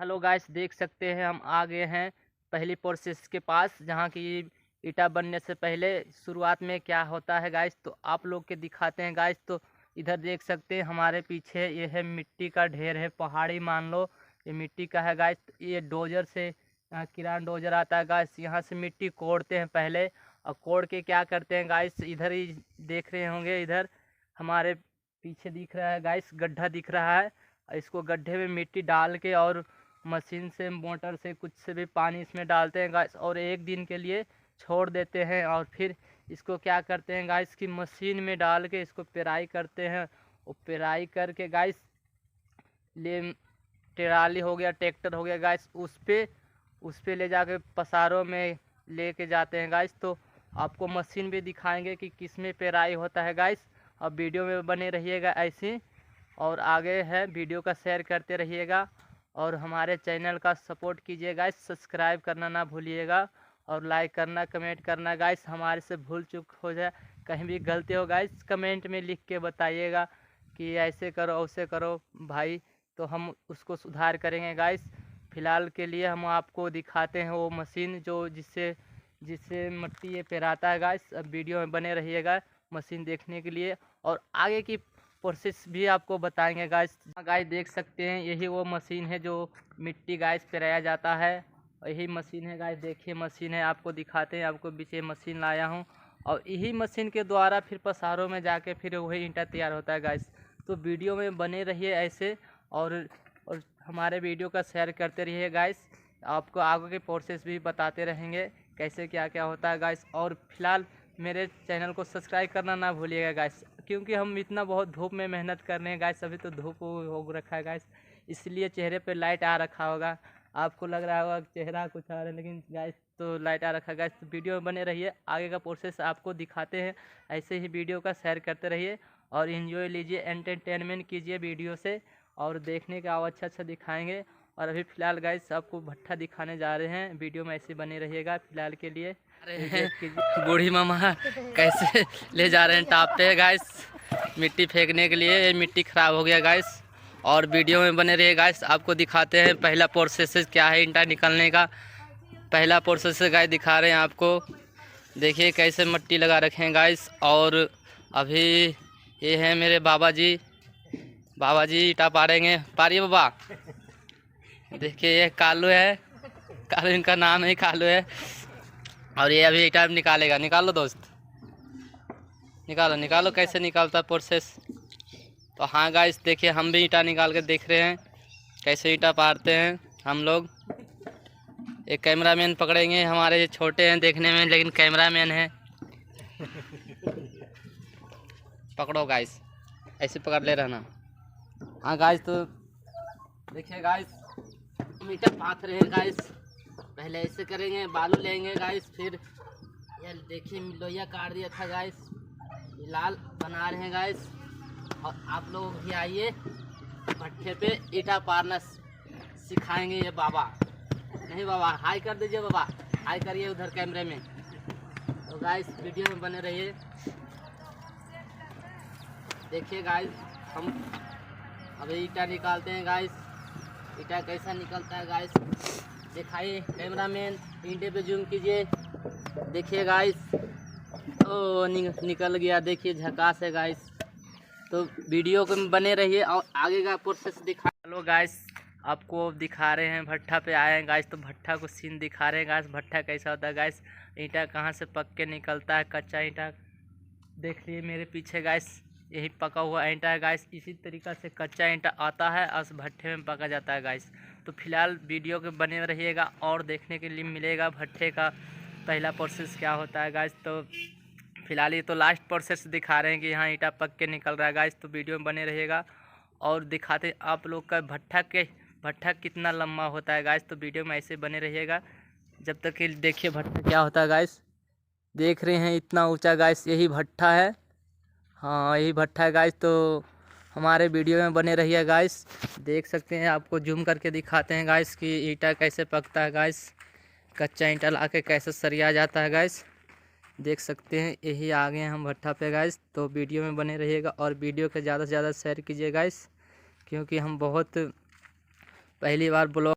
Hello guys, देख सकते हैं हम आ गए हैं पहली प्रोसेस के पास, जहां की ईटा बनने से पहले शुरुआत में क्या होता है गाइस, तो आप लोग के दिखाते हैं गाइस। तो इधर देख सकते हैं हमारे पीछे ये है मिट्टी का ढेर है, पहाड़ी मान लो ये मिट्टी का है गाइस। ये डोजर से किरान डोजर आता है गाइस, यहाँ से मिट्टी कोड़ते हैं पहले, और कोड़ के क्या करते हैं गाइस, इधर ही देख रहे होंगे, इधर हमारे पीछे दिख रहा है गाइस, गड्ढा दिख रहा है। इसको गड्ढे में मिट्टी डाल के और मशीन से मोटर से कुछ से भी पानी इसमें डालते हैं गाइस, और एक दिन के लिए छोड़ देते हैं। और फिर इसको क्या करते हैं गाइस की मशीन में डाल के इसको पेराई करते हैं। और पेराई करके गाइस ले ट्राली हो गया, ट्रैक्टर हो गया गाइस, उस पे ले जाके पसारों में लेके जाते हैं गाइस। तो आपको मशीन भी दिखाएंगे कि किस में पेराई होता है गाइस। अब वीडियो में बने रहिएगा ऐसे, और आगे है वीडियो का शेयर करते रहिएगा, और हमारे चैनल का सपोर्ट कीजिए गाइस, सब्सक्राइब करना ना भूलिएगा, और लाइक करना, कमेंट करना गाइस। हमारे से भूल चूक हो जाए, कहीं भी गलती हो गाइस, कमेंट में लिख के बताइएगा कि ऐसे करो वैसे करो भाई, तो हम उसको सुधार करेंगे गाइस। फ़िलहाल के लिए हम आपको दिखाते हैं वो मशीन जो जिससे जिससे मिट्टी ये पेराता है गाइस। अब वीडियो में बने रहिएगा मशीन देखने के लिए, और आगे की प्रोसेस भी आपको बताएंगे गाइस। गाइस देख सकते हैं यही वो मशीन है जो मिट्टी गाइस पेराया जाता है, यही मशीन है गाइस। देखिए मशीन है, आपको दिखाते हैं, आपको पीछे मशीन लाया हूँ, और यही मशीन के द्वारा फिर पसारों में जाके फिर वही ईंटा तैयार होता है गाइस। तो वीडियो में बने रहिए ऐसे, और हमारे वीडियो का शेयर करते रहिए गाइस। आपको आगे के प्रोसेस भी बताते रहेंगे कैसे क्या क्या होता है गाइस। और फिलहाल मेरे चैनल को सब्सक्राइब करना ना भूलिएगा गाइस, क्योंकि हम इतना बहुत धूप में मेहनत कर रहे हैं गाइस। अभी तो धूप हो रखा है गाइस, इसलिए चेहरे पे लाइट आ रखा होगा, आपको लग रहा होगा चेहरा कुछ आ रहा है, लेकिन गाइस तो लाइट आ रखा है गाइस। तो वीडियो में बने रहिए, आगे का प्रोसेस आपको दिखाते हैं। ऐसे ही वीडियो का शेयर करते रहिए और एंजॉय लीजिए, एंटरटेनमेंट कीजिए वीडियो से, और देखने का और अच्छा दिखाएंगे। और अभी फ़िलहाल गाइस आपको भट्ठा दिखाने जा रहे हैं, वीडियो में ऐसे बने रहिएगा फ़िलहाल के लिए। बूढ़ी मामा कैसे ले जा रहे हैं टॉप पे गाइस मिट्टी फेंकने के लिए। ये मिट्टी ख़राब हो गया गाइस, और वीडियो में बने रहिए गाइस, आपको दिखाते हैं पहला प्रोसेस क्या है ईंटा निकलने का। पहला प्रोसेस गाइस दिखा रहे हैं आपको, देखिए कैसे मिट्टी लगा रखे हैं गाइस। और अभी ये है मेरे बाबा जी ईंटा पारेंगे, पारिए बाबा। देखिए ये कालू है, कालू इनका नाम है, कालू है। और ये अभी ईंटा निकालेगा, निकालो दोस्त, निकालो निकालो, कैसे निकालता है प्रोसेस। तो हाँ गाइस देखिए, हम भी ईंटा निकाल के देख रहे हैं कैसे ईंटा पारते हैं हम लोग। एक कैमरामैन पकड़ेंगे, हमारे छोटे हैं देखने में लेकिन कैमरामैन है। पकड़ो गाइस, ऐसे पकड़ ले रहना। हाँ गाइस, तो देखिए गाइस ईंटा पाथ रहे हैं गाइस। पहले ऐसे करेंगे, बालू लेंगे गाइस, फिर ये देखिए लोहिया काट दिया था गाइस, लाल बना रहे हैं गाइस। और आप लोग भी आइए, भट्ठे पे ईंटा पारना सिखाएंगे ये बाबा। नहीं बाबा, हाई कर दीजिए बाबा, हाई करिए उधर कैमरे में। तो गाइस वीडियो में बने रहिए, देखिए गाइस हम अभी ईंटा निकालते हैं गाइस। ईंटा कैसा निकलता है गाइस दिखाइए, कैमरामैन ईंटे पे जूम कीजिए। देखिए गाइस, ओ निकल गया, देखिए झकास है गाइस। तो वीडियो को बने रहिए और आगे का प्रोसेस दिखा। हेलो गाइस, आपको दिखा रहे हैं, भट्ठा पे आए हैं गाइस, तो भट्ठा को सीन दिखा रहे हैं गाइस। भट्ठा कैसा होता है गाइस, ईंटा कहाँ से पक के निकलता है, कच्चा ईंटा देख लिए मेरे पीछे गाइस, यही पका हुआ ईंटा है गाइस। इसी तरीक़ा से कच्चा ईंटा आता है और उस भट्ठे में पका जाता है गाइस। तो फिलहाल वीडियो के बने रहिएगा और देखने के लिए मिलेगा भट्ठे का पहला प्रोसेस क्या होता है गाइस। तो फिलहाल ये तो लास्ट प्रोसेस दिखा रहे हैं कि यहाँ ईंटा पक के निकल रहा है गाइस। तो वीडियो में बने रहिएगा और दिखाते आप लोग का भट्ठा कितना लंबा होता है गाइस। तो वीडियो में ऐसे बने रहिएगा जब तक कि देखिए भट्ठा क्या होता है गाइस। देख रहे हैं इतना ऊंचा गाइस, यही भट्ठा है, हाँ यही भट्ठा है गाइस। तो हमारे वीडियो में बने रहिए गाइस, देख सकते हैं, आपको जूम करके दिखाते हैं गाइस कि ईंटा कैसे पकता है गाइस, कच्चा ईंटा लाके कैसे सरिया जाता है गाइस। देख सकते हैं यही आ गए हैं हम भट्ठा पे गाइस। तो वीडियो में बने रहिएगा और वीडियो को ज़्यादा से ज़्यादा शेयर कीजिए गाइस, क्योंकि हम बहुत पहली बार ब्लॉग